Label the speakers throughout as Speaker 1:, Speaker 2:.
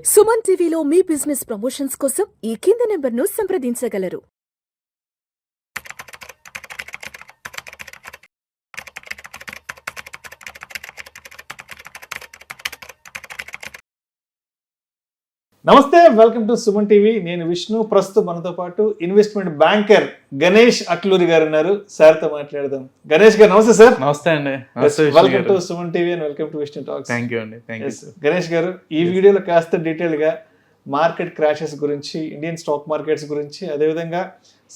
Speaker 1: సుమన్ టీవీలో మీ business promotions కోసం ఈ కింది నెంబర్ను సంప్రదించగలరు.
Speaker 2: నమస్తే, వెల్కమ్ టు సుమన్ టీవీ. నేను విష్ణు. ప్రస్తుతం మనతో పాటు ఇన్వెస్ట్మెంట్ బ్యాంకర్ గణేష్ అట్లూరి గారు ఉన్నారు. సార్ తో మాట్లాడదాం. గణేష్ గారు నమస్తే సార్.
Speaker 3: నమస్తే అండి.
Speaker 2: Welcome to Suman TV and welcome to Vishnu talks.
Speaker 3: Thank you అండి. Thank you.
Speaker 2: గణేష్ గారు, ఈ వీడియోలో కాస్త డీటెయిల్ గా మార్కెట్ క్రాషెస్ గురించి, ఇండియన్ స్టాక్ మార్కెట్స్ గురించి, అదేవిధంగా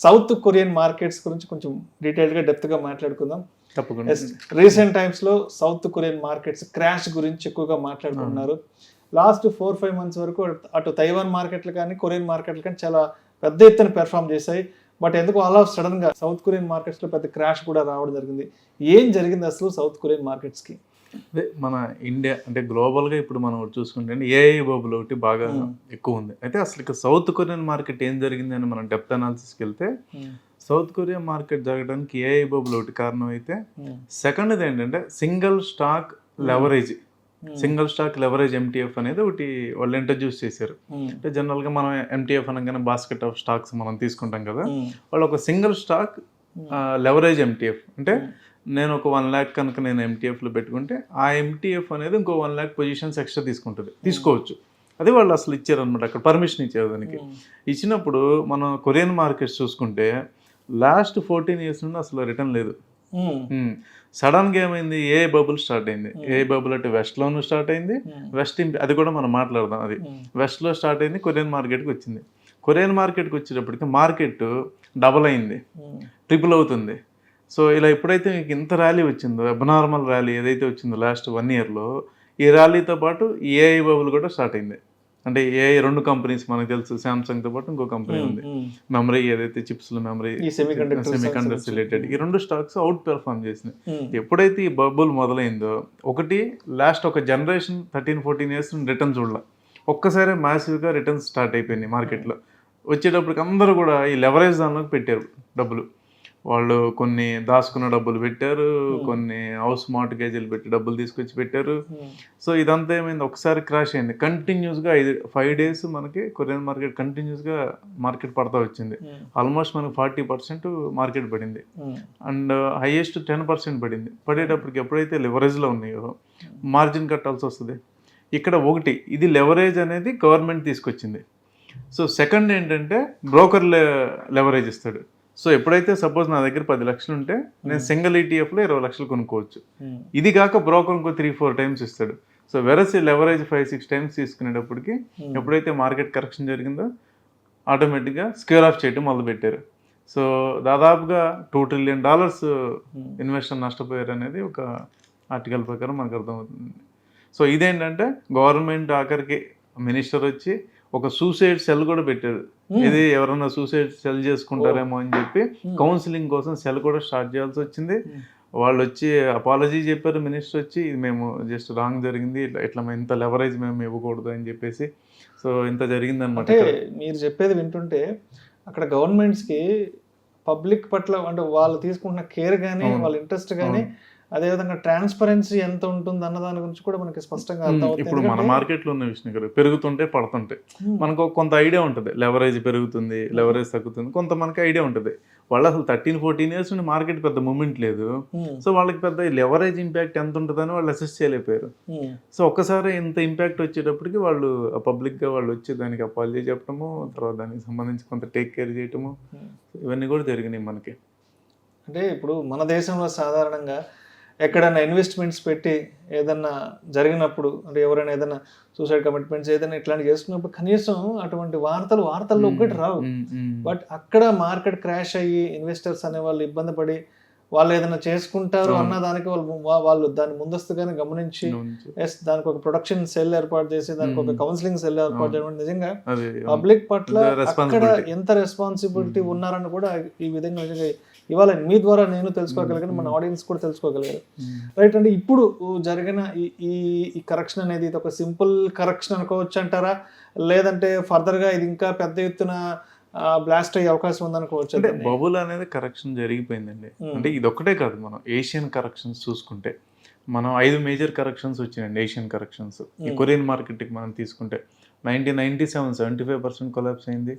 Speaker 2: సౌత్ కొరియన్ మార్కెట్స్ గురించి కొంచెం డీటెయిల్ గా డెప్త్ గా మాట్లాడుకుందాం.
Speaker 3: తప్పకుండా.
Speaker 2: రీసెంట్ టైమ్స్ లో సౌత్ కొరియన్ మార్కెట్స్ క్రాష్ గురించి ఎక్కువగా మాట్లాడుకుంటున్నారు. లాస్ట్ 4-5 months వరకు అటు తైవాన్ మార్కెట్లు కానీ కొరియన్ మార్కెట్లు కానీ చాలా పెద్ద ఎత్తున పెర్ఫామ్ చేశాయి. బట్ ఎందుకు ఆల్ ఆఫ్ సడన్ గా సౌత్ కొరియన్ మార్కెట్స్ లో పెద్ద క్రాష్ కూడా రావడం జరిగింది. ఏం జరిగింది అసలు సౌత్ కొరియన్ మార్కెట్స్ కి?
Speaker 3: అదే మన ఇండియా అంటే గ్లోబల్ గా ఇప్పుడు మనం చూసుకుంటే ఏఐ బబుల్ ఒకటి బాగా ఎక్కువ ఉంది. అయితే అసలు ఇక సౌత్ కొరియన్ మార్కెట్ ఏం జరిగింది అని మనం డెప్త్ అనాలిసిస్కి వెళ్తే సౌత్ కొరియా మార్కెట్ జరగడానికి ఏఐ బబుల్ ఒకటి కారణం అయితే, సెకండ్ ఏంటంటే సింగిల్ స్టాక్ లెవరేజ్ ఎంటీఎఫ్ అనేది ఒకటి వాళ్ళు ఇంట్రడ్యూస్ చేశారు. అంటే జనరల్ గా మనం ఎంటీఎఫ్ అనగానే బాస్కెట్ ఆఫ్ స్టాక్స్ మనం తీసుకుంటాం కదా, వాళ్ళు ఒక సింగిల్ స్టాక్ లెవరేజ్ ఎంటీఎఫ్ అంటే నేను ఒక 1 lakh కనుక నేను ఎంటీఎఫ్ లో పెట్టుకుంటే ఆ ఎంటీఎఫ్ అనేది ఇంకో 1 lakh పొజిషన్స్ ఎక్స్ట్రా తీసుకోవచ్చు. అది వాళ్ళు అసలు ఇచ్చారు అనమాట. అక్కడ పర్మిషన్ ఇచ్చారు దానికి. ఇచ్చినప్పుడు మనం కొరియన్ మార్కెట్స్ చూసుకుంటే లాస్ట్ 14 years నుండి అసలు రిటర్న్ లేదు. సడన్ గా ఏమైంది, ఏ బబుల్ స్టార్ట్ అయింది. ఏ బబుల్ అంటే వెస్ట్ లోను స్టార్ట్ అయింది. అది కూడా మనం మాట్లాడదాం. అది వెస్ట్ లో స్టార్ట్ అయింది, కొరియన్ మార్కెట్కి వచ్చింది. కొరియన్ మార్కెట్కి వచ్చేటప్పటికి మార్కెట్ డబల్ అయింది, ట్రిపుల్ అవుతుంది. సో ఇలా ఎప్పుడైతే మీకు ఇంత ర్యాలీ వచ్చిందో, అబ్నార్మల్ ర్యాలీ ఏదైతే వచ్చిందో లాస్ట్ 1 yearలో, ఈ ర్యాలీతో పాటు ఏఐ బబుల్ కూడా స్టార్ట్ అయింది. అంటే ఏఐ 2 కంపెనీస్ మనకు తెలుసు, శాంసంగ్ తో పాటు ఇంకో కంపెనీ ఉంది, మెమరీ ఏదైతే చిప్స్ లో మెమరీ సెమీకండక్టర్స్ రిలేటెడ్. ఈ 2 స్టాక్స్ అవుట్ పెర్ఫార్మ్ చేసినాయి. ఎప్పుడైతే ఈ బబుల్ మొదలైందో, ఒకటి లాస్ట్ ఒక జనరేషన్ 13-14 years రిటర్న్ చూడాల, ఒక్కసారి మ్యాసివ్గా రిటర్న్స్ స్టార్ట్ అయిపోయినాయి మార్కెట్లో. వచ్చేటప్పటికి అందరూ కూడా ఈ లెవరేజ్ దానిలోకి పెట్టారు డబ్బులు. వాళ్ళు కొన్ని దాచుకున్న డబ్బులు పెట్టారు, కొన్ని హౌస్ మార్ట్గేజీలు పెట్టి డబ్బులు తీసుకొచ్చి పెట్టారు. సో ఇదంతా ఏమైంది, ఒకసారి క్రాష్ అయింది. కంటిన్యూస్గా 5 days మనకి కొరియన్ మార్కెట్ కంటిన్యూస్గా మార్కెట్ పడతా వచ్చింది. ఆల్మోస్ట్ మనకి 40% మార్కెట్ పడింది అండ్ హైయెస్ట్ 10% పడింది. పడేటప్పటికి ఎప్పుడైతే లెవరేజ్లో ఉన్నాయో మార్జిన్ కట్టాల్సి వస్తుంది. ఇక్కడ ఒకటి ఇది లెవరేజ్ అనేది గవర్నమెంట్ తీసుకొచ్చింది. సో సెకండ్ ఏంటంటే బ్రోకర్ లెవరేజ్ ఇస్తాడు. సో ఎప్పుడైతే సపోజ్ నా దగ్గర 10 లక్షలు ఉంటే నేను సింగిల్ ఈటీఎఫ్లో 20 లక్షలు కొనుక్కోవచ్చు. ఇది కాక బ్రోకర్ ఇంకో 3-4 times ఇస్తాడు. సో వెరస్ లెవరేజ్ 5-6 times తీసుకునేటప్పటికి ఎప్పుడైతే మార్కెట్ కరెక్షన్ జరిగిందో ఆటోమేటిక్గా స్క్వేర్ ఆఫ్ చేయటం మొదలుపెట్టారు. సో దాదాపుగా $2 trillion ఇన్వెస్టర్ నష్టపోయారు అనేది ఒక ఆర్టికల్ ప్రకారం మనకు అర్థమవుతుంది. సో ఇదేంటంటే గవర్నమెంట్ ఆఖరికి మినిస్టర్ వచ్చి ఒక సూసైడ్ సెల్ కూడా పెట్టారు. ఇది ఎవరైనా సూసైడ్ సెల్ చేసుకుంటారేమో అని చెప్పి కౌన్సిలింగ్ కోసం సెల్ కూడా స్టార్ట్ చేయాల్సి వచ్చింది. వాళ్ళు వచ్చి అపాలజీ చెప్పారు. మినిస్టర్ వచ్చి ఇది మేము జస్ట్ రాంగ్ జరిగింది, ఇట్లా ఇంత లెవరేజ్ మేము ఇవ్వకూడదు అని చెప్పేసి. సో ఇంత జరిగింది అనమాట.
Speaker 2: మీరు చెప్పేది వింటుంటే అక్కడ గవర్నమెంట్స్కి పబ్లిక్ పట్ల అంటే వాళ్ళు తీసుకుంటున్న కేర్ కానీ వాళ్ళ ఇంట్రెస్ట్ కానీ అదేవిధంగా ట్రాన్స్పరెన్సీ ఎంత ఉంటుంది అన్న దాని గురించి కూడా మనకి స్పష్టంగా అర్థమవుతుంది.
Speaker 3: ఇప్పుడు మన మార్కెట్లో ఉన్న విషయం కదా, పెరుగుతుంటే పడుతుంటే మనకు కొంత ఐడియా ఉంటుంది. లెవరేజ్ పెరుగుతుంది, లెవరేజ్ తగ్గుతుంది, కొంత మనకి ఐడియా ఉంటుంది. వాళ్ళు అసలు 13-14 years నుండి మార్కెట్ పెద్ద మూమెంట్ లేదు. సో వాళ్ళకి పెద్ద లెవరేజ్ ఇంపాక్ట్ ఎంత ఉంటుందని వాళ్ళు అసెస్ చేయలేకపోయారు. సో ఒక్కసారి ఇంత ఇంపాక్ట్ వచ్చేటప్పటికి వాళ్ళు పబ్లిక్గా వాళ్ళు వచ్చి దానికి అపాలజీ చెప్పడము, తర్వాత దానికి సంబంధించి కొంత టేక్ కేర్ చేయటము, ఇవన్నీ కూడా జరిగినాయి మనకి.
Speaker 2: అంటే ఇప్పుడు మన దేశంలో సాధారణంగా ఎక్కడైనా ఇన్వెస్ట్మెంట్స్ పెట్టి ఏదన్నా జరిగినప్పుడు, అంటే ఎవరైనా ఏదైనా సూసైడ్ కమిట్మెంట్స్ ఏదైనా ఇట్లాంటి చేస్తున్నప్పుడు కనీసం అటువంటి వార్తల్లో ఒకటి రావు. బట్ అక్కడ మార్కెట్ క్రాష్ అయ్యి ఇన్వెస్టర్స్ అనే వాళ్ళు ఇబ్బంది పడి వాళ్ళు ఏదైనా చేసుకుంటారు అన్న దానికి వాళ్ళు దాన్ని ముందస్తుగానే గమనించి దానికి ఒక ప్రొడక్షన్ సెల్ ఏర్పాటు చేసి దానికి ఒక కౌన్సిలింగ్ సెల్ ఏర్పాటు చేయడం నిజంగా పబ్లిక్ పట్ల అక్కడ ఎంత రెస్పాన్సిబిలిటీ ఉన్నారని కూడా ఈ విధంగా ఇవాళ మీ ద్వారా నేను తెలుసుకోగలిగాను, మన ఆడియన్స్ కూడా తెలుసుకోగలిగారు. రైట్. అంటే ఇప్పుడు జరిగిన ఈ కరెక్షన్ అనేది ఇది ఒక సింపుల్ కరెక్షన్ అనుకోవచ్చు అంటారా, లేదంటే ఫర్దర్గా ఇది ఇంకా పెద్ద ఎత్తున బ్లాస్ట్ అయ్యే అవకాశం ఉందనుకోవచ్చు?
Speaker 3: అంటే బబుల్ అనేది కరెక్షన్ జరిగిపోయిందండి. అంటే ఇది ఒక్కటే కాదు, మనం ఏషియన్ కరెక్షన్స్ చూసుకుంటే మనం 5 మేజర్ కరెక్షన్స్ వచ్చినాయండి. ఏషియన్ కరెక్షన్స్ ఈ కొరియన్ మార్కెట్కి మనం తీసుకుంటే 1997 75% కొలాప్స్ అయింది.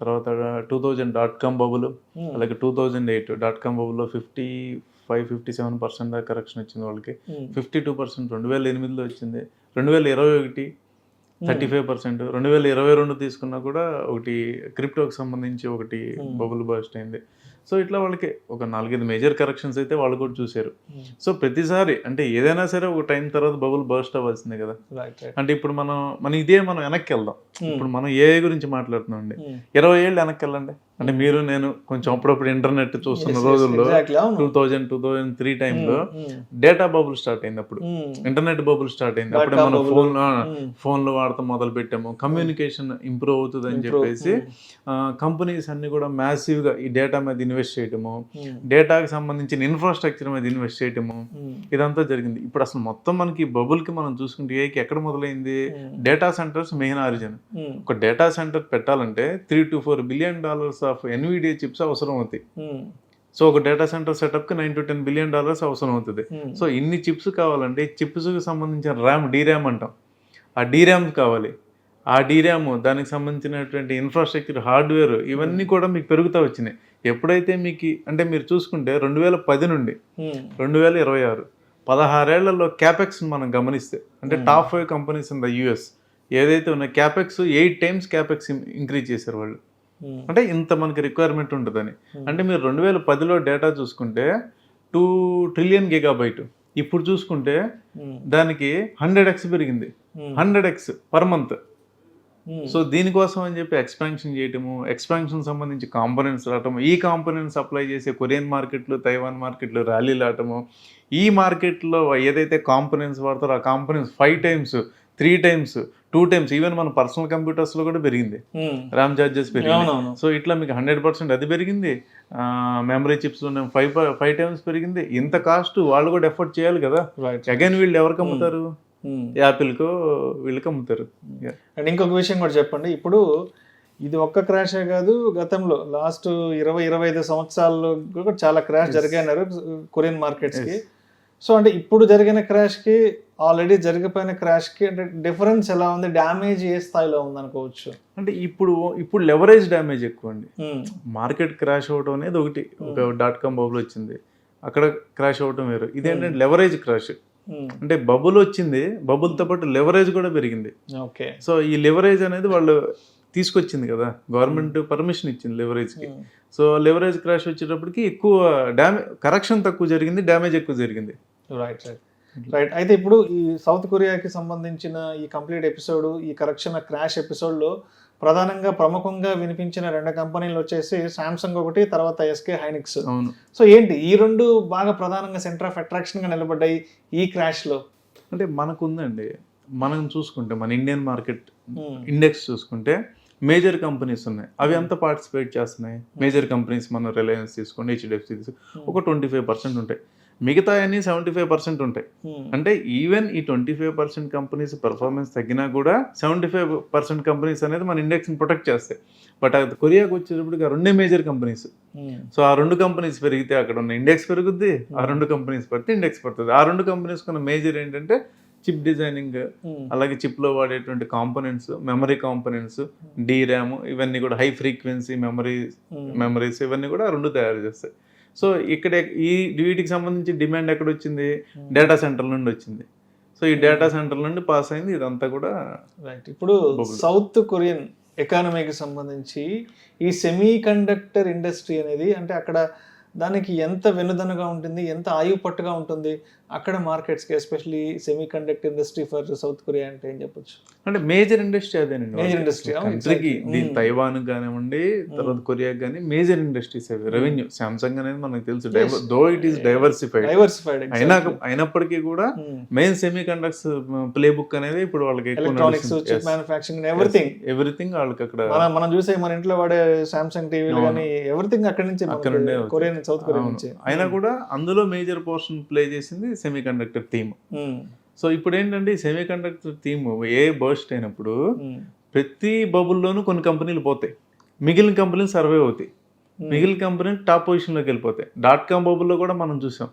Speaker 3: తర్వాత 2000 .com బబుల్, అలాగే 2008 .com బబుల్లో 55-57% దాకా కరెక్షన్ వచ్చింది వాళ్ళకి. 52% 2008లో వచ్చింది. 2021 35%, 2022 తీసుకున్నా కూడా ఒకటి క్రిప్టోకి సంబంధించి ఒకటి బబుల్ బర్స్ట్ అయింది. సో ఇట్లా వాళ్ళకి ఒక 4-5 మేజర్ కరెక్షన్స్ అయితే వాళ్ళు కూడా చూశారు. సో ప్రతిసారి అంటే ఏదైనా సరే ఒక టైం తర్వాత బబుల్ బర్స్ట్ అవ్వాల్సిందే కదా. అంటే ఇప్పుడు మనం మనం వెనక్కి వెళ్దాం. ఇప్పుడు మనం ఏ గురించి మాట్లాడుతున్నాం అండి, 20 ఏళ్ళు వెనక్కి వెళ్ళండి. అంటే మీరు నేను కొంచెం అప్పుడప్పుడు ఇంటర్నెట్ చూస్తున్న రోజుల్లో 2000-2003 టైంలో డేటా బబుల్ స్టార్ట్ అయింది. అప్పుడు ఇంటర్నెట్ బబుల్ స్టార్ట్ అయింది. అప్పుడే మనం ఫోన్లు వాడటం మొదలు పెట్టాము. కమ్యూనికేషన్ ఇంప్రూవ్ అవుతుంది అని చెప్పేసి కంపెనీస్ అన్ని కూడా మ్యాసివ్ గా ఈ డేటా మీద ఇన్వెస్ట్ చేయటము, డేటాకి సంబంధించిన ఇన్ఫ్రాస్ట్రక్చర్ మీద ఇన్వెస్ట్ చేయటము, ఇదంతా జరిగింది. ఇప్పుడు అసలు మొత్తం మనకి బబుల్ కి మనం చూసుకుంటే ఎక్కడ మొదలైంది, డేటా సెంటర్స్ మెయిన్ ఆరిజిన్. ఒక డేటా సెంటర్ పెట్టాలంటే $3-4 బిలియన్ ఆఫ్ ఎన్విడియా చిప్స్ అవసరం అవుతాయి. సో ఒక డేటా సెంటర్ సెటప్ కి $9-10 బిలియన్ అవసరం అవుతుంది. సో ఇన్ని చిప్స్ కావాలంటే చిప్స్ కి సంబంధించిన డీరామ్ అంటాం, ఆ డీరామ్ కావాలి. ఆ డీరామ్, దానికి సంబంధించినటువంటి ఇన్ఫ్రాస్ట్రక్చర్, హార్డ్వేర్, ఇవన్నీ కూడా మీకు పెరుగుతూ వచ్చినాయి. ఎప్పుడైతే మీకు అంటే మీరు చూసుకుంటే 2010 నుండి 2026 16 ఏళ్లలో క్యాపెక్స్ మనం గమనిస్తే, అంటే top 5 companies in the US ఏదైతే ఉన్నాయి, క్యాపెక్స్ 8 times క్యాపెక్స్ ఇంక్రీజ్ చేశారు వాళ్ళు. అంటే ఇంత మనకి రిక్వైర్మెంట్ ఉంటుందని. అంటే మీరు 2010లో డేటా చూసుకుంటే 2 trillion GB, ఇప్పుడు చూసుకుంటే దానికి 100x పెరిగింది, 100x పర్ మంత్. సో దీనికోసం అని చెప్పి ఎక్స్పాన్షన్ చేయటము, ఎక్స్పాన్షన్ సంబంధించి కాంపోనెంట్స్ రావటము, ఈ కాంపోనెంట్స్ అప్లై చేసే కొరియన్ మార్కెట్లు, తైవాన్ మార్కెట్లు ర్యాలీలు ఆటము, ఈ మార్కెట్లో ఏదైతే కాంపోనెంట్స్ వాడతారో ఆ components 5 times, 3 times, 2 times, even మన పర్సనల్ కంప్యూటర్స్ లో కూడా పెరిగింది, ర్యామ్ చార్జెస్ పెరిగింది. సో ఇట్లా మీకు 100% అది పెరిగింది. మెమరీ చిప్స్ లో 5 times పెరిగింది. ఇంత కాస్ట్ వాళ్ళు కూడా ఎఫర్ట్ చేయాలి కదా. అగైన్ వీళ్ళు ఎవరికి అమ్ముతారు, యాపిల్కో వీళ్ళకి అమ్ముతారు.
Speaker 2: అండ్ ఇంకొక విషయం కూడా చెప్పండి, ఇప్పుడు ఇది ఒక్క క్రాషే కాదు, గతంలో లాస్ట్ 20-25 సంవత్సరాల్లో కూడా చాలా క్రాష్ జరిగాయి కొరియన్ మార్కెట్స్ కి. సో అంటే ఇప్పుడు జరిగిన క్రాష్ కి ఆల్రెడీ జరిగిపోయిన క్రాష్ కి అంటే డిఫరెన్స్ ఎలా ఉంది, డ్యామేజ్ ఏ స్థాయిలో ఉంది అనుకోవచ్చు?
Speaker 3: అంటే ఇప్పుడు లెవరేజ్ డ్యామేజ్ ఎక్కువ అండి. మార్కెట్ క్రాష్ అవడం అనేది ఒకటి, ఒక .com బబుల్ వచ్చింది, అక్కడ క్రాష్ అవడం వేరు. ఇదేంటంటే లెవరేజ్ క్రాష్. అంటే బబుల్ వచ్చింది, బబుల్తో పాటు లెవరేజ్ కూడా పెరిగింది.
Speaker 2: ఓకే.
Speaker 3: సో ఈ లెవరేజ్ అనేది వాళ్ళు తీసుకొచ్చింది కదా, గవర్నమెంట్ పర్మిషన్ ఇచ్చింది లెవరేజ్కి. సో లెవరేజ్ క్రాష్ వచ్చేటప్పటికి ఎక్కువ కరెక్షన్ తక్కువ జరిగింది, డ్యామేజ్ ఎక్కువ జరిగింది.
Speaker 2: రైట్. అయితే ఇప్పుడు ఈ సౌత్ కొరియాకి సంబంధించిన ఈ కంప్లీట్ ఎపిసోడ్, ఈ కరెక్షన్ క్రాష్ ఎపిసోడ్లో ప్రధానంగా ప్రముఖంగా వినిపించిన 2 కంపెనీలు వచ్చేసి సామ్సంగ్ ఒకటి, తర్వాత SK హైనిక్స్. సో ఏంటి ఈ 2 బాగా ప్రధానంగా సెంటర్ ఆఫ్ అట్రాక్షన్ గా నిలబడ్డాయి ఈ క్రాష్ లో?
Speaker 3: అంటే మనకుందండి, మనం చూసుకుంటే మన ఇండియన్ మార్కెట్ ఇండెక్స్ చూసుకుంటే మేజర్ కంపెనీస్ ఉన్నాయి, అవి అంతా పార్టిసిపేట్ చేస్తున్నాయి. మేజర్ కంపెనీస్ మన రిలయన్స్ తీసుకోండి, HDFC తీసుకోండి, ఒక 25% ఉంటాయి. మిగతా అన్ని 75% ఉంటాయి. అంటే ఈవెన్ ఈ 25% కంపెనీస్ పర్ఫార్మెన్స్ తగ్గినా కూడా 75% కంపెనీస్ అనేది మన ఇండెక్స్ని ప్రొటెక్ట్ చేస్తాయి. బట్ అది కొరియాకి వచ్చేటప్పటికి ఆ 2 మేజర్ కంపెనీస్. సో ఆ 2 కంపెనీస్ పెరిగితే అక్కడ ఉన్న ఇండెక్స్ పెరుగుద్ది, ఆ 2 కంపెనీస్ పడితే ఇండెక్స్ పడుతుంది. ఆ 2 కంపెనీస్ కన్నా మేజర్ ఏంటంటే చిప్ డిజైనింగ్, అలాగే చిప్లో వాడేటువంటి కాంపోనెంట్స్, మెమరీ కాంపోనెంట్స్, డీరామ్, ఇవన్నీ కూడా హై ఫ్రీక్వెన్సీ మెమరీస్ ఇవన్నీ కూడా 2 తయారు చేస్తాయి. సో ఇక్కడ వీటికి సంబంధించి డిమాండ్ ఎక్కడ వచ్చింది, డేటా సెంటర్ నుండి వచ్చింది. సో ఈ డేటా సెంటర్ నుండి పాస్ అయింది ఇదంతా కూడా.
Speaker 2: రైట్. ఇప్పుడు సౌత్ కొరియన్ ఎకానమీకి సంబంధించి ఈ సెమీ కండక్టర్ ఇండస్ట్రీ అనేది అంటే అక్కడ దానికి ఎంత వెనుదనగా ఉంటుంది, ఎంత ఆయువు పట్టుగా ఉంటుంది అక్కడ మార్కెట్స్కి, especially semiconductor industry for south Korea అంటే ఏం చెప్పొచ్చు?
Speaker 3: అంటే మేజర్ ఇండస్ట్రీ అదేనండి,
Speaker 2: మేజర్ ఇండస్ట్రీ
Speaker 3: కంట్రీకి. తైవాన్ కానివ్వండి, తర్వాత కొరియా కానీ మేజర్ ఇండస్ట్రీస్ అవి. రెవెన్యూ సామ్సంగ్ అనేది మనకు తెలుసు, దో ఇట్ ఈస్ డైవర్సిఫైడ్ అయినప్పటికీ కూడా main semiconductors playbook అనేది ఇప్పుడు వాళ్ళకి
Speaker 2: ఎలక్ట్రానిక్స్, చిప్ మ్యానుఫ్యాక్చరింగ్, ఎవ్రీథింగ్
Speaker 3: వాళ్ళకి అక్కడ
Speaker 2: మనం చూసే మన ఇంట్లో వాడే సామ్సంగ్ టీవీలు కానీ ఎవ్రీథింగ్ అక్కడ నుంచి కొరియా, సౌత్ కొరియా నుంచి.
Speaker 3: అయినా కూడా అందులో మేజర్ పోర్షన్ ప్లే చేసింది సెమీ కండక్టర్ థీమ్. సో ఇప్పుడు ఏంటంటే ఈ సెమీ కండక్టర్ థీమ్ ఏ బర్స్ట్ అయినప్పుడు ప్రతి బబుల్లోనూ కొన్ని కంపెనీలు పోతాయి, మిగిలిన కంపెనీలు సర్వే అవుతాయి, మిగిలిన కంపెనీలు టాప్ పొజిషన్లోకి వెళ్ళిపోతాయి. .com బబుల్లో కూడా మనం చూసాం,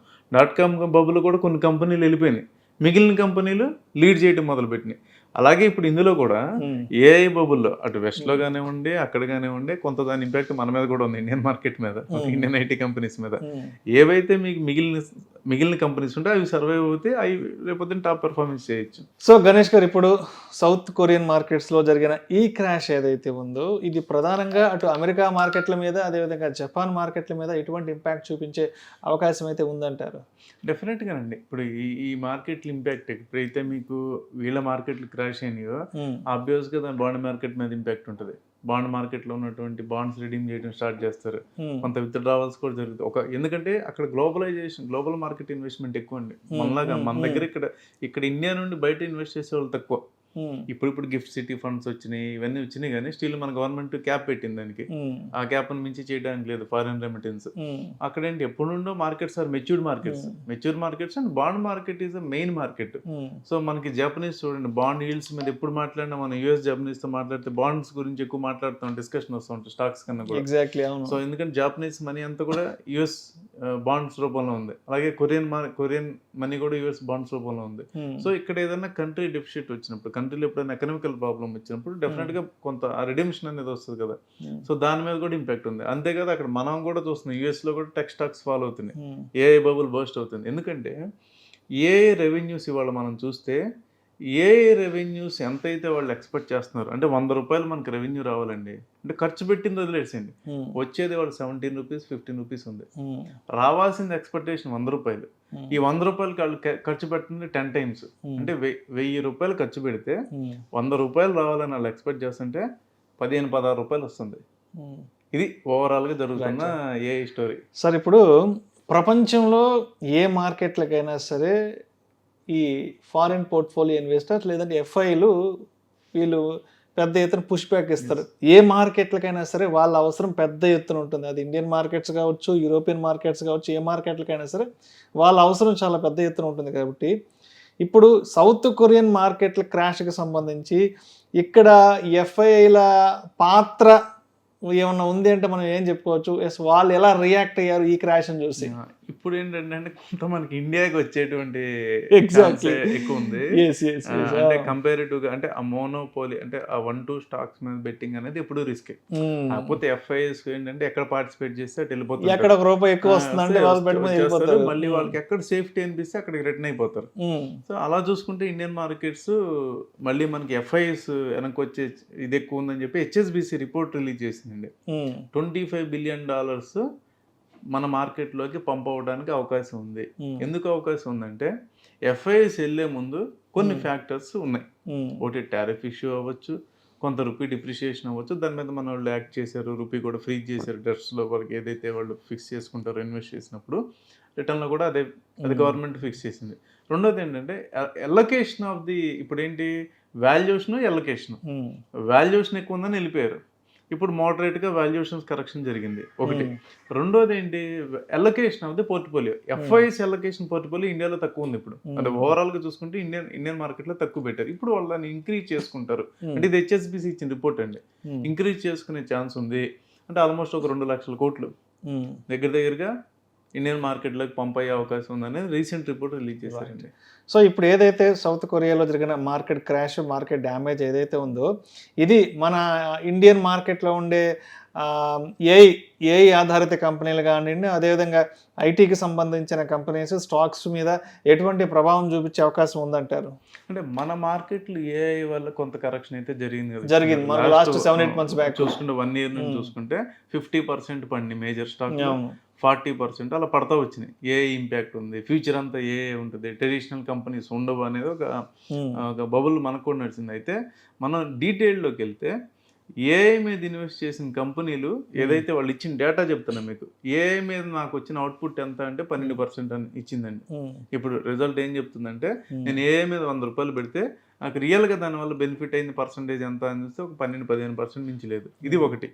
Speaker 3: .com బబుల్లో కూడా కొన్ని కంపెనీలు వెళ్ళిపోయినాయి, మిగిలిన కంపెనీలు లీడ్ చేయడం మొదలుపెట్టినాయి. అలాగే ఇప్పుడు ఇందులో కూడా ఏఐ బబుల్లో అటు వెస్ట్లో కానివ్వండి అక్కడ కానివ్వండి కొంత దాని ఇంపాక్ట్ మన మీద కూడా ఉంది, ఇండియన్ మార్కెట్ మీద, ఇండియన్ ఐటీ కంపెనీస్ మీద. ఏవైతే మీకు మిగిలిన కంపెనీస్ ఉంటే అవి సర్వైవ్ అవుతే అవి రేపొద్దున టాప్ పెర్ఫార్మెన్స్ చేయొచ్చు.
Speaker 2: సో గణేష్ గారు, ఇప్పుడు సౌత్ కొరియన్ మార్కెట్స్లో జరిగిన ఈ క్రాష్ ఏదైతే ఉందో ఇది ప్రధానంగా అటు అమెరికా మార్కెట్ల మీద అదేవిధంగా జపాన్ మార్కెట్ల మీద ఎటువంటి ఇంపాక్ట్ చూపించే అవకాశం అయితే ఉందంటారు?
Speaker 3: డెఫినెట్గానండి. ఇప్పుడు ఈ మార్కెట్ల ఇంపాక్ట్ ఎప్పుడైతే మీకు వీళ్ళ మార్కెట్లు క్రాష్ అయినాయో ఆబ్వియస్గా దాని బాండ్ మార్కెట్ మీద ఇంపాక్ట్ ఉంటుంది. బాండ్ మార్కెట్లో ఉన్నటువంటి బాండ్స్ రిడీమ్ చేయడం స్టార్ట్ చేస్తారు, కొంత విత్ డ్రావల్స్ కూడా జరుగుతుంది. ఎందుకంటే అక్కడ గ్లోబల్ మార్కెట్ ఇన్వెస్ట్మెంట్ ఎక్కువ అండి. మన దగ్గర ఇక్కడ ఇండియా నుండి బయట ఇన్వెస్ట్ చేసే వాళ్ళు తక్కువ. ఇప్పుడు గిఫ్ట్ సిటీ ఫండ్స్ వచ్చినాయి, ఇవన్నీ వచ్చినాయి, కానీ స్టిల్ మన గవర్నమెంట్ క్యాప్ పెట్టింది దానికి. ఆ క్యాప్ మించి చేయడానికి లేదు ఫారిన్ రెమిటెన్స్. అక్కడేంటి ఎప్పుడు నుండో markets are matured markets and bond market is a main market. So మనకి జపనీస్ చూడండి, బాండ్ ఈల్డ్స్ మీద ఎప్పుడు మాట్లాడినా మనం యూఎస్ జపనీస్ తో మాట్లాడితే బాండ్స్ గురించి ఎక్కువ మాట్లాడుతాం, డిస్కషన్ వస్తూ ఉంటుంది స్టాక్స్ కన్నా కూడా.
Speaker 2: ఎగ్జాక్ట్లీ.
Speaker 3: సో ఎందుకంటే జాపనీస్ మనీ అంతా కూడా యుఎస్ బాండ్స్ రూపంలో ఉంది, అలాగే కొరియన్ మనీ కూడా యుఎస్ బాండ్స్ రూపంలో ఉంది. సో ఇక్కడ ఏదైనా కంట్రీ డెఫిసిట్ వచ్చినప్పుడు, కంట్రీలో ఎప్పుడైనా ఎకనామికల్ ప్రాబ్లం వచ్చినప్పుడు డెఫినెట్ గా కొంత రిడెంప్షన్ అనేది వస్తుంది కదా. సో దాని మీద కూడా ఇంపాక్ట్ ఉంది. అంతే కదా, అక్కడ మనం కూడా చూస్తున్నాం యుఎస్ లో కూడా టెక్ స్టాక్స్ ఫాలో అవుతున్నాయి, ఏఐ బబుల్ బర్స్ట్ అవుతుంది. ఎందుకంటే ఏఐ రెవెన్యూస్ ఇవాళ మనం చూస్తే ఏఐ రెవెన్యూస్ ఎంతైతే వాళ్ళు ఎక్స్పెక్ట్ చేస్తున్నారు, అంటే 100 రూపాయలు మనకి రెవెన్యూ రావాలండి అంటే ఖర్చు పెట్టింది వదిలేసండి, వచ్చేది వాళ్ళు 17 రూపీస్ 15 రూపీస్ ఉంది. రావాల్సింది ఎక్స్పెక్టేషన్ 100 రూపాయలు. ఈ 100 రూపాయలకి వాళ్ళు ఖర్చు పెట్టింది 10 టైమ్స్, అంటే 1000 రూపాయలు ఖర్చు పెడితే 100 రూపాయలు రావాలని వాళ్ళు ఎక్స్పెక్ట్ చేస్తుంటే 15-16 రూపాయలు వస్తుంది. ఇది ఓవరాల్గా జరుగుతున్న ఏఐ స్టోరీ.
Speaker 2: సార్, ఇప్పుడు ప్రపంచంలో ఏ మార్కెట్లకైనా సరే ఈ ఫారిన్ పోర్ట్ఫోలియో ఇన్వెస్టర్స్ లేదంటే ఎఫ్ఐలు వీళ్ళు పెద్ద ఎత్తున పుష్ బ్యాక్ ఇస్తారు. ఏ మార్కెట్లకైనా సరే వాళ్ళ అవసరం పెద్ద ఎత్తున ఉంటుంది. అది ఇండియన్ మార్కెట్స్ కావచ్చు, యూరోపియన్ మార్కెట్స్ కావచ్చు, ఏ మార్కెట్లకైనా సరే వాళ్ళ అవసరం చాలా పెద్ద ఎత్తున ఉంటుంది. కాబట్టి ఇప్పుడు సౌత్ కొరియన్ మార్కెట్ల క్రాష్కి సంబంధించి ఇక్కడ ఎఫ్ఐల పాత్ర ఏమన్నా ఉంది అంటే మనం ఏం చెప్పుకోవచ్చు? వాళ్ళు ఎలా రియాక్ట్ అయ్యారు ఈ క్రాష్ అని చూసి?
Speaker 3: ఇప్పుడు ఏంటంటే కొంత మనకి ఇండియాకి వచ్చేటువంటి ఎక్కువ ఉంది. అంటే కంపారిటివ్ గా అంటే ఆ మోనోపోలీ అంటే ఆ 1-2 స్టాక్స్ మీద బెట్టింగ్ అనేది ఎప్పుడు రిస్క్. కాకపోతే ఎఫ్ఐఎస్ ఏంటంటే ఎక్కడ పార్టిసిపేట్ చేస్తే అటు వెళ్ళిపోతారు,
Speaker 2: ఎక్కడ ఒక రూపాయి ఎక్కువ వస్తుందంటే
Speaker 3: మళ్ళీ వాళ్ళకి ఎక్కడ సేఫ్టీ అనిపిస్తే అక్కడికి రిటర్న్ అయిపోతారు. సో అలా చూసుకుంటే ఇండియన్ మార్కెట్స్ మళ్ళీ మనకి ఎఫ్ఐఎస్ వెనక్కి వచ్చే ఇది ఎక్కువ ఉందని చెప్పి హెచ్ఎస్బిసి రిపోర్ట్ రిలీజ్ చేసిందండి. $25 బిలియన్ మన మార్కెట్లోకి పంప్ అవ్వడానికి అవకాశం ఉంది. ఎందుకు అవకాశం ఉందంటే ఎఫ్ఐఎస్ వెళ్ళే ముందు కొన్ని ఫ్యాక్టర్స్ ఉన్నాయి. ఒకటి టారిఫ్ ఇష్యూ అవ్వచ్చు, కొంత రూపీ డిప్రిషియేషన్ అవ్వచ్చు, దాని మీద మన వాళ్ళు యాక్ట్ చేశారు, రూపీ కూడా ఫ్రీజ్ చేశారు డెట్స్లో వరకు ఏదైతే వాళ్ళు ఫిక్స్ చేసుకుంటారో ఇన్వెస్ట్ చేసినప్పుడు రిటర్న్లో కూడా అది గవర్నమెంట్ ఫిక్స్ చేసింది. రెండోది ఏంటంటే ఎలొకేషన్ ఆఫ్ ది, ఇప్పుడు ఏంటి వాల్యుయేషన్ వాల్యుయేషన్ ఎక్కువ ఉందని వెళ్ళిపోయారు. ఇప్పుడు మోడరేట్గా వాల్యుయేషన్స్ కరెక్షన్ జరిగింది ఒకటి. రెండోది ఏంటి allocation of the portfolio. FIS allocation portfolio ఇండియాలో తక్కువ ఉంది ఇప్పుడు. అంటే ఓవరాల్గా చూసుకుంటే ఇండియన్ మార్కెట్లో తక్కువ పెట్టారు. ఇప్పుడు వాళ్ళు దాన్ని ఇంక్రీజ్ చేసుకుంటారు. అంటే ఇది హెచ్ఎస్బిసి ఇచ్చిన రిపోర్ట్ అండి. ఇంక్రీజ్ చేసుకునే ఛాన్స్ ఉంది. అంటే ఆల్మోస్ట్ ఒక 2 లక్షల కోట్లు దగ్గరగా ఇండియన్ మార్కెట్లోకి పంప్ అయ్యే అవకాశం ఉందనేది రీసెంట్ రిపోర్ట్ రిలీజ్ చేశారండి.
Speaker 2: సో ఇప్పుడు ఏదైతే సౌత్ కొరియాలో జరిగిన మార్కెట్ క్రాష్, మార్కెట్ డ్యామేజ్ ఏదైతే ఉందో ఇది మన ఇండియన్ మార్కెట్లో ఉండే ఏఐ ఆధారిత కంపెనీలు కానివ్వండి, అదేవిధంగా ఐటీకి సంబంధించిన కంపెనీస్ స్టాక్స్ మీద ఎటువంటి ప్రభావం చూపించే అవకాశం ఉందంటారు?
Speaker 3: అంటే మన మార్కెట్లు ఏఐ వల్ల కొంత కరెక్షన్ అయితే జరిగింది.
Speaker 2: మన లాస్ట్ 7-8 months బ్యాక్
Speaker 3: చూసుకుంటే 1 year నుంచి చూసుకుంటే 50% పడింది మేజర్ స్టాక్, 40% అలా పడతా వచ్చినాయి. ఏ ఇంపాక్ట్ ఉంది, ఫ్యూచర్ అంతా ఏ ఉంటుంది, ట్రెడిషనల్ కంపెనీస్ ఉండవు అనేది ఒక బబుల్ మనకు కూడా నడిచింది. అయితే మనం డీటెయిల్లోకి వెళ్తే ఏఐ మీద ఇన్వెస్ట్ చేసిన కంపెనీలు ఏదైతే వాళ్ళు ఇచ్చిన డేటా చెప్తున్నా మీకు, ఏఐ మీద నాకు వచ్చిన అవుట్పుట్ ఎంత అంటే 12% అని ఇచ్చిందండి. ఇప్పుడు రిజల్ట్ ఏం చెప్తుందంటే నేను ఏఐ మీద 100 రూపాయలు పెడితే నాకు రియల్గా దానివల్ల బెనిఫిట్ అయింది పర్సంటేజ్ ఎంత అని చూస్తే ఒక 12-15% మించి లేదు. ఇది ఒకటి.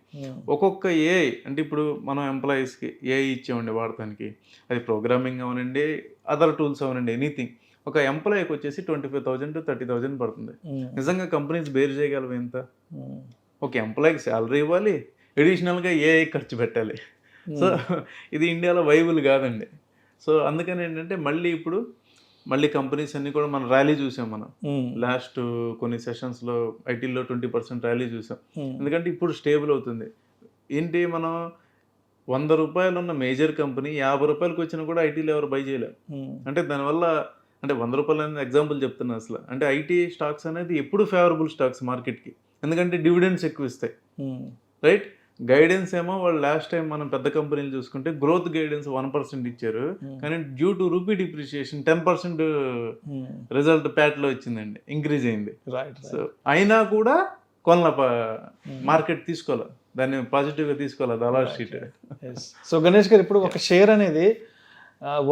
Speaker 3: ఒక్కొక్క ఏఐ అంటే ఇప్పుడు మనం ఎంప్లాయీస్కి ఏఐ ఇచ్చామండి వాడటానికి, అది ప్రోగ్రామింగ్ అవనండి, అదర్ టూల్స్ అవనండి, ఎనీథింగ్. ఒక ఎంప్లాయీకి వచ్చేసి 25,000 to 30,000 పడుతుంది. నిజంగా కంపెనీస్ బేర్ చేయగలవు ఎంత? ఒక ఎంప్లాయీకి శాలరీ ఇవ్వాలి, ఎడిషనల్గా ఏఐ ఖర్చు పెట్టాలి. సో ఇది ఇండియాలో వైబుల్ కాదండి. సో అందుకని ఏంటంటే మళ్ళీ ఇప్పుడు మళ్ళీ కంపెనీస్ అన్ని కూడా మనం ర్యాలీ చూసాం మనం లాస్ట్ కొన్ని సెషన్స్లో ఐటీలో 20% ర్యాలీ చూసాం. ఎందుకంటే ఇప్పుడు స్టేబుల్ అవుతుంది. ఏంటి మనం 100 రూపాయలు ఉన్న మేజర్ కంపెనీ 50 రూపాయలకి వచ్చినా కూడా ఐటీలో ఎవరు బై చేయలేరు. అంటే దానివల్ల అంటే 100 రూపాయలు అనేది ఎగ్జాంపుల్ చెప్తున్నా. అసలు అంటే ఐటీ స్టాక్స్ అనేది ఎప్పుడు ఫేవరబుల్ స్టాక్స్ మార్కెట్కి, ఎందుకంటే డివిడెండ్స్ ఎక్కువ ఇస్తాయి, రైట్? గైడెన్స్ ఏమో వాళ్ళు లాస్ట్ టైం మనం పెద్ద కంపెనీలు చూసుకుంటే గ్రోత్ గైడెన్స్ 1% ఇచ్చారు, కానీ due to rupee depreciation 10% result ప్యాట్లో వచ్చిందండి, ఇంక్రీజ్ అయింది. సో అయినా కూడా మార్కెట్ తీసుకోవాలి, దాన్ని పాజిటివ్గా తీసుకోవాలి, అది అలా షీట్.
Speaker 2: సో గణేష్ గారు, ఇప్పుడు ఒక షేర్ అనేది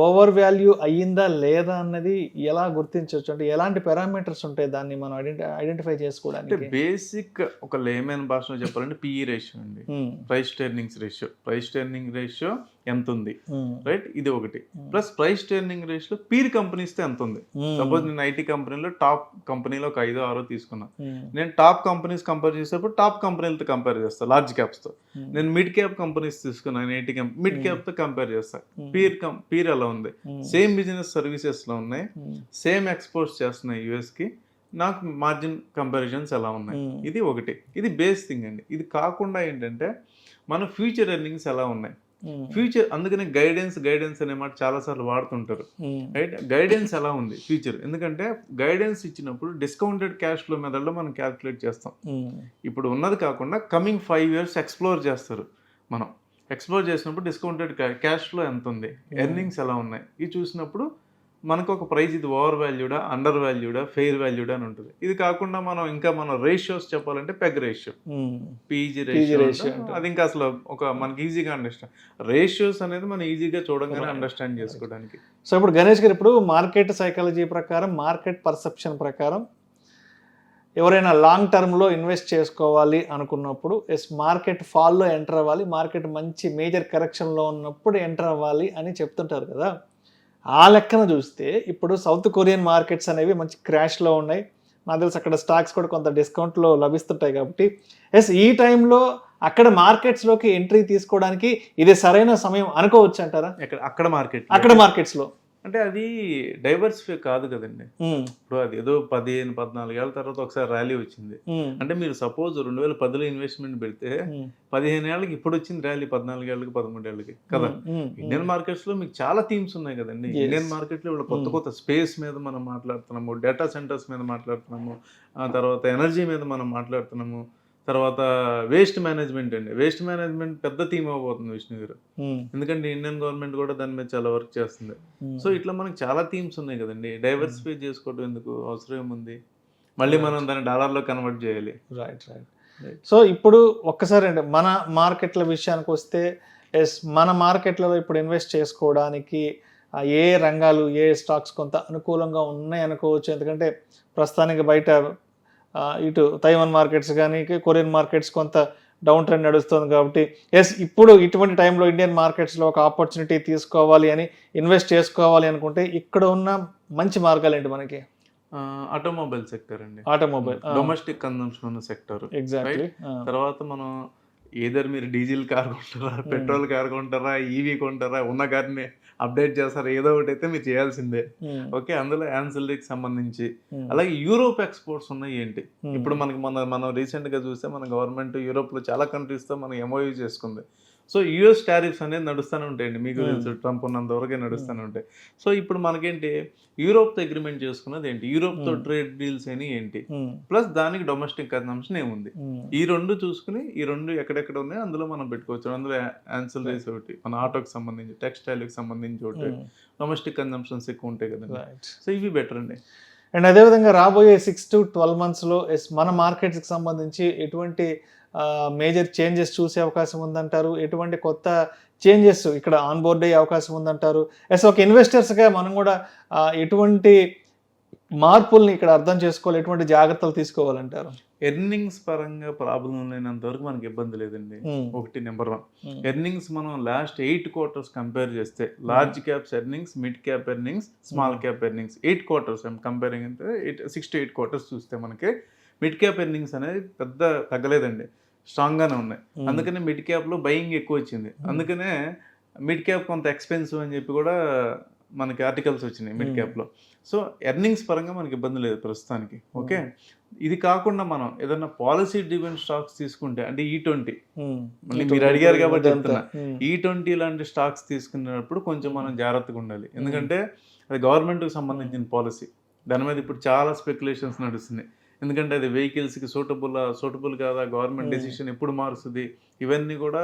Speaker 2: ఓవర్ వాల్యూ అయ్యిందా లేదా అన్నది ఎలా గుర్తించవచ్చు? అంటే ఎలాంటి పారామీటర్స్ ఉంటాయి దాన్ని మనం ఐడెంటిఫై చేసుకోవడానికి?
Speaker 3: అంటే బేసిక్ ఒక లేమన్ భాషలో చెప్పాలంటే పిఈ రేషియో అండి, price to earnings ratio. Price to earning ratio ఎంత ఉంది, రైట్? ఇది ఒకటి. Plus price to earning ratio peer కంపెనీస్తో ఎంత ఉంది. సపోజ్ నేను ఐటీ కంపెనీలో టాప్ కంపెనీలో ఒక 5-6 తీసుకున్నాను. నేను టాప్ కంపెనీస్ కంపేర్ చేసేటప్పుడు టాప్ కంపెనీలతో కంపేర్ చేస్తాను, లార్జ్ క్యాప్స్తో. నేను మిడ్ క్యాప్ కంపెనీస్ తీసుకున్నాను, ఐటీ మిడ్ క్యాప్తో కంపేర్ చేస్తాను. పీర్ ఎలా ఉంది, సేమ్ బిజినెస్ సర్వీసెస్లో ఉన్నాయి, సేమ్ ఎక్స్పోర్ట్స్ చేస్తున్నాయి యూఎస్కి, నాకు మార్జిన్ కంపారిజన్స్ ఎలా ఉన్నాయి, ఇది ఒకటి. ఇది బేస్ థింగ్ అండి. ఇది కాకుండా ఏంటంటే మన ఫ్యూచర్ ఎర్నింగ్స్ ఎలా ఉన్నాయి, ఫ్యూచర్. అందుకనే గైడెన్స్ అనే మాట చాలాసార్లు వాడుతుంటారు, రైట్? గైడెన్స్ ఎలా ఉంది ఫ్యూచర్, ఎందుకంటే గైడెన్స్ ఇచ్చినప్పుడు డిస్కౌంటెడ్ క్యాష్ ఫ్లో మెథడ్లో మనం క్యాల్కులేట్ చేస్తాం. ఇప్పుడు ఉన్నది కాకుండా కమింగ్ 5 years ఎక్స్ప్లోర్ చేస్తారు. మనం ఎక్స్ప్లోర్ చేసినప్పుడు డిస్కౌంటెడ్ క్యాష్ ఫ్లో ఎంత ఉంది, ఎర్నింగ్స్ ఎలా ఉన్నాయి, ఇది చూసినప్పుడు మనకు ఒక ప్రైస్ ఇది ఓవర్ వాల్యూడా, అండర్ వాల్యూడా, ఫెయిర్ వాల్యూడా అని ఉంటుంది. ఇది కాకుండా మనం రేషియోస్ చెప్పాలంటే పెగ్ రేషియో, పీజీ రేషియో, అది ఇంకా అసలు మనకి ఈజీగా అండర్స్టాండ్. రేషియోస్ అనేది మనం ఈజీగా చూడగానే అండర్స్టాండ్ చేసుకోవడానికి.
Speaker 2: సో ఇప్పుడు గణేష్ గారు, ఇప్పుడు మార్కెట్ సైకాలజీ ప్రకారం, మార్కెట్ పర్సెప్షన్ ప్రకారం ఎవరైనా లాంగ్ టర్మ్లో ఇన్వెస్ట్ చేసుకోవాలి అనుకున్నప్పుడు మార్కెట్ ఫాల్లో ఎంటర్ అవ్వాలి, మార్కెట్ మంచి మేజర్ కరెక్షన్లో ఉన్నప్పుడు ఎంటర్ అవ్వాలి అని చెప్తుంటారు కదా. ఆ లెక్కన చూస్తే ఇప్పుడు సౌత్ కొరియన్ మార్కెట్స్ అనేవి మంచి క్రాష్లో ఉన్నాయి. నాకు తెలిసి అక్కడ స్టాక్స్ కూడా కొంత డిస్కౌంట్లో లభిస్తుంటాయి. కాబట్టి ఈ టైంలో అక్కడ మార్కెట్స్లోకి ఎంట్రీ తీసుకోవడానికి ఇది సరైన సమయం అనుకోవచ్చు అంటారా? అక్కడ మార్కెట్స్లో
Speaker 3: అంటే అది డైవర్సిఫై కాదు కదండి. ఇప్పుడు అది ఏదో 14 ఏళ్ళ తర్వాత ఒకసారి ర్యాలీ వచ్చింది అంటే, మీరు సపోజ్ 2010లో ఇన్వెస్ట్మెంట్ పెడితే 15 ఏళ్ళకి ఇప్పుడు వచ్చింది ర్యాలీ, 14 ఏళ్ళకి 13 ఏళ్ళకి కదా. ఇండియన్ మార్కెట్స్ లో మీకు చాలా థీమ్స్ ఉన్నాయి కదండి. ఇండియన్ మార్కెట్ లో కొత్త స్పేస్ మీద మనం మాట్లాడుతున్నాము, డేటా సెంటర్స్ మీద మాట్లాడుతున్నాము, తర్వాత ఎనర్జీ మీద మనం మాట్లాడుతున్నాము, తర్వాత వేస్ట్ మేనేజ్మెంట్ అండి. వేస్ట్ మేనేజ్మెంట్ పెద్ద థీమ్ అవ్వబోతుంది విష్ణు గారు, ఎందుకంటే ఇండియన్ గవర్నమెంట్ కూడా దాని మీద చాలా వర్క్ చేస్తుంది. సో ఇట్లా మనకి చాలా థీమ్స్ ఉన్నాయి కదండి. డైవర్సిఫై చేసుకోవడం ఎందుకు, అవసరం ఏముంది? మళ్ళీ మనం దాన్ని డాలర్లో కన్వర్ట్ చేయాలి.
Speaker 2: రైట్. సో ఇప్పుడు ఒక్కసారి అంటే మన మార్కెట్ల విషయానికి వస్తే, మన మార్కెట్లలో ఇప్పుడు ఇన్వెస్ట్ చేసుకోవడానికి ఏ రంగాలు, ఏ స్టాక్స్ కొంత అనుకూలంగా ఉన్నాయి అనుకోవచ్చు? ఎందుకంటే ప్రస్తుతానికి బయట ఇటు తైవాన్ మార్కెట్స్ కానీ కొరియన్ మార్కెట్స్ కొంత డౌన్ ట్రెండ్ నడుస్తుంది. కాబట్టి ఇప్పుడు ఇటువంటి టైంలో ఇండియన్ మార్కెట్స్లో ఒక ఆపర్చునిటీ తీసుకోవాలి అని, ఇన్వెస్ట్ చేసుకోవాలి అనుకుంటే ఇక్కడ ఉన్న మంచి మార్గాలు ఏంటి మనకి?
Speaker 3: ఆటోమొబైల్ సెక్టర్ అండి, డొమెస్టిక్ కన్సంప్షన్ ఉన్న సెక్టర్.
Speaker 2: ఎగ్జాక్ట్లీ.
Speaker 3: తర్వాత మనం ఏదర్ మీరు డీజిల్ కార్ కొంటారా, పెట్రోల్ కార్ కొంటారా, ఈవీ కొంటారా, ఉన్న కార్ని అప్డేట్ చేస్తారా, ఏదో ఒకటి అయితే మీరు చేయాల్సిందే. ఓకే, అందులో యాన్సిలరీకి సంబంధించి. అలాగే యూరోప్ ఎక్స్పోర్ట్స్ ఉన్నాయి ఏంటి? ఇప్పుడు మనం రీసెంట్ గా చూస్తే మన గవర్నమెంట్ యూరోప్ లో చాలా కంట్రీస్ తో మనం ఎంఓయూ చేసుకుంది. సో యుఎస్ టారిఫ్స్ అనేది నడుస్తూనే ఉంటాయండి, మీకు తెలుసు, ట్రంప్ ఉన్నంత వరకే నడుస్తూనే ఉంటాయి. సో ఇప్పుడు మనకేంటి, యూరోప్తో అగ్రిమెంట్ చేసుకున్నది ఏంటి, యూరోప్తో ట్రేడ్ డీల్స్ అని ఏంటి, ప్లస్ దానికి డొమెస్టిక్ కన్సంప్షన్ ఏముంది, ఈ రెండు చూసుకుని ఈ రెండు ఎక్కడెక్కడ ఉన్నాయో అందులో మనం పెట్టుకోవచ్చు. అందులో యాన్సిలరీస్ ఒకటి, మన ఆటోకి సంబంధించి, టెక్స్టైల్కి సంబంధించి ఒకటి, డొమెస్టిక్ కన్సంప్షన్స్ ఎక్కువ ఉంటాయి కదండి. సో ఇవి బెటర్ అండి.
Speaker 2: అండ్ అదేవిధంగా రాబోయే 6 to 12 monthsలో మన మార్కెట్స్కి సంబంధించి ఎటువంటి మేజర్ చేంజెస్ చూసే అవకాశం ఉందంటారు? ఎటువంటి కొత్త చేంజెస్ ఇక్కడ ఆన్బోర్డ్ అయ్యే అవకాశం ఉందంటారు? ఒక ఇన్వెస్టర్స్గా మనం కూడా ఎటువంటి మార్పుల్ని ఇక్కడ అర్థం చేసుకోవాలి, ఎటువంటి జాగ్రత్తలు తీసుకోవాలంటారు?
Speaker 3: ఎర్నింగ్స్ పరంగా ప్రాబ్లం లేనంత వరకు మనకి ఇబ్బంది లేదండి. ఒకటి, నెంబర్ 1, ఎర్నింగ్స్ మనం లాస్ట్ 8 quarters కంపేర్ చేస్తే, large caps earnings, mid cap earnings, small cap earnings, 8 quarters comparing అంటే 6 to 8 quarters చూస్తే మనకి మిడ్ క్యాప్ ఎర్నింగ్స్ అనేది పెద్ద తగ్గలేదండి, స్ట్రాంగ్గానే ఉన్నాయి. అందుకనే మిడ్ క్యాప్లో బయింగ్ ఎక్కువ వచ్చింది. అందుకనే మిడ్ క్యాప్ కొంత ఎక్స్పెన్సివ్ అని చెప్పి కూడా మనకి ఆర్టికల్స్ వచ్చినాయి మిడ్ క్యాప్లో. సో ఎర్నింగ్స్ పరంగా మనకి ఇబ్బంది లేదు ప్రస్తుతానికి. ఓకే, ఇది కాకుండా మనం ఏదైనా పాలసీ డ్రివెన్ స్టాక్స్ తీసుకుంటే అంటే E20, మళ్ళీ మీరు అడిగారు కాబట్టి చెప్తున్నా, E20 లాంటి స్టాక్స్ తీసుకునేటప్పుడు కొంచెం మనం జాగ్రత్తగా ఉండాలి. ఎందుకంటే అది గవర్నమెంట్కి సంబంధించిన పాలసీ, దాని మీద ఇప్పుడు చాలా స్పెక్యులేషన్స్ నడుస్తున్నాయి. ఎందుకంటే అది వెహికల్స్కి సూటబుల్ కాదా, గవర్నమెంట్ డెసిషన్ ఎప్పుడు మారుస్తుంది, ఇవన్నీ కూడా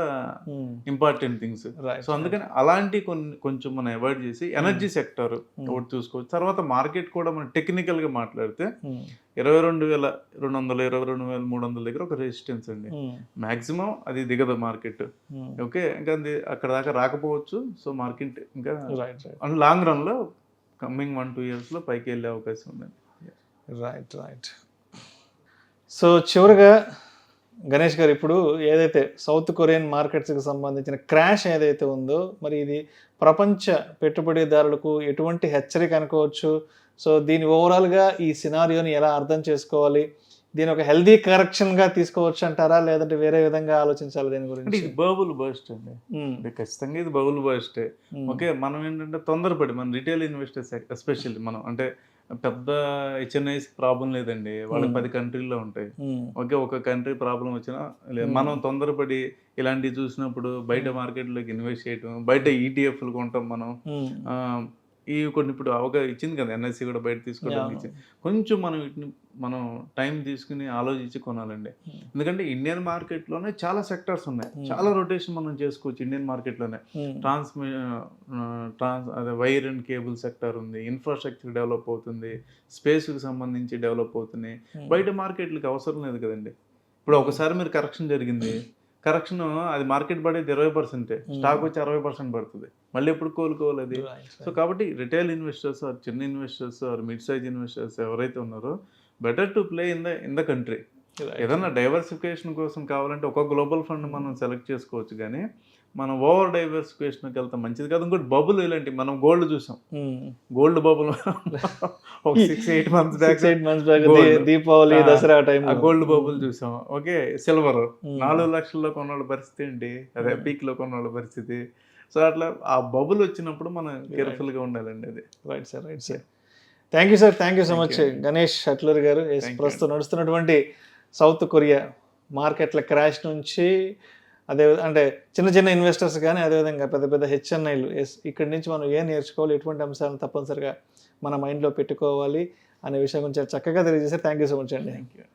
Speaker 3: ఇంపార్టెంట్ థింగ్స్. సో అందుకని అలాంటి కొంచెం మనం అవాయిడ్ చేసి ఎనర్జీ సెక్టర్ ఒకటి చూసుకోవచ్చు. తర్వాత మార్కెట్ కూడా మనం టెక్నికల్గా మాట్లాడితే 22,200 22,300 దగ్గర ఒక రెసిస్టెన్స్ అండి. మాక్సిమం అది దిగదు మార్కెట్. ఓకే, ఇంకా అది అక్కడ దాకా రాకపోవచ్చు. సో మార్కెట్ ఇంకా లాంగ్ రన్లో కమింగ్ 1-2 ఇయర్స్లో పైకి వెళ్ళే అవకాశం ఉందండి.
Speaker 2: రైట్. సో చివరిగా గణేష్ గారు, ఇప్పుడు ఏదైతే సౌత్ కొరియన్ మార్కెట్స్కి సంబంధించిన క్రాష్ ఏదైతే ఉందో, మరి ఇది ప్రపంచ పెట్టుబడిదారులకు ఎటువంటి హెచ్చరిక అనుకోవచ్చు? సో దీని ఓవరాల్గా ఈ సినారియోని ఎలా అర్థం చేసుకోవాలి? దీని ఒక హెల్దీ కరెక్షన్గా తీసుకోవచ్చు అంటారా, లేదంటే వేరే విధంగా ఆలోచించాలి దీని గురించి?
Speaker 3: ఇది బబుల్ బర్స్ట్ అండి, అంటే ఖచ్చితంగా ఇది బబుల్ బర్స్టే. ఓకే, మనం ఏంటంటే తొందరపడి మన రిటైల్ ఇన్వెస్టర్స్ ఎస్పెషల్లీ మనం అంటే పెద్ద హెచ్ఎన్ఐస్ ప్రాబ్లం లేదండి, వాళ్ళకి 10 కంట్రీల్లో ఉంటాయి. ఓకే, ఒక కంట్రీ ప్రాబ్లం వచ్చినా మనం తొందరపడి ఇలాంటివి చూసినప్పుడు బయట మార్కెట్లోకి ఇన్వెస్ట్ చేయటం, బయట ఈటీఎఫ్లు కొంటాం మనం. ఈ కొన్ని ఇప్పుడు ఇచ్చింది కదా ఎన్ఎస్సి కూడా బయట తీసుకోవడానికి ఇచ్చింది. కొంచెం మనం వీటిని మనం టైం తీసుకుని ఆలోచించి కొనాలండి. ఎందుకంటే ఇండియన్ మార్కెట్లోనే చాలా సెక్టర్స్ ఉన్నాయి, చాలా రొటేషన్ మనం చేసుకోవచ్చు ఇండియన్ మార్కెట్లోనే. అదే వైర్ అండ్ కేబుల్ సెక్టర్ ఉంది, ఇన్ఫ్రాస్ట్రక్చర్ డెవలప్ అవుతుంది, స్పేస్కి సంబంధించి డెవలప్ అవుతున్నాయి. బయట మార్కెట్లకి అవసరం లేదు కదండి. ఇప్పుడు ఒకసారి మీరు కరెక్షన్ జరిగింది, కరెక్షన్ అది మార్కెట్ పడేది 20%, స్టాక్ వచ్చి 60% పడుతుంది, మళ్ళీ ఎప్పుడు కోలుకోవాలి అది. సో కాబట్టి రిటైల్ ఇన్వెస్టర్స్ ఆర్ చిన్న investors or mid size investors ఎవరైతే ఉన్నారో better to play in the country. ఏదన్నా డైవర్సిఫికేషన్ కోసం కావాలంటే ఒక గ్లోబల్ ఫండ్ మనం సెలెక్ట్ చేసుకోవచ్చు, కానీ మనం ఓవర్ డైవర్సిఫికేషన్కి వెళ్తాం మంచిది కాదు. ఇంకోటి బబుల్ ఇలాంటి మనం గోల్డ్ చూసాం, గోల్డ్ బబుల్ ఒక 6-8 months back
Speaker 2: Deepavali Dasara time
Speaker 3: gold bubble చూసాం. ఓకే, సిల్వర్ 4 లక్షల్లో కొన్న పరిస్థితి ఏంటి, అదే పీక్లో కొన్న పరిస్థితి. సో అట్లా ఆ బబుల్ వచ్చినప్పుడు మనం కేర్ఫుల్గా ఉండాలండి. అది
Speaker 2: right sir. Thank you sir, thank you so much Ganesh shuttler గారు. ప్రస్తుతం నడుస్తున్నటువంటి సౌత్ కొరియా మార్కెట్ల క్రాష్ నుంచి, అదే అంటే చిన్న ఇన్వెస్టర్స్ కానీ అదేవిధంగా పెద్ద హెచ్ఎన్ఐలు ఇక్కడి నుంచి మనం ఏం నేర్చుకోవాలి, ఎటువంటి అంశాలను తప్పనిసరిగా మన మైండ్లో పెట్టుకోవాలి అనే విషయం గురించి చక్కగా తెలియజేశారు. థ్యాంక్ యూ సో మచ్ అండి.
Speaker 3: Thank you.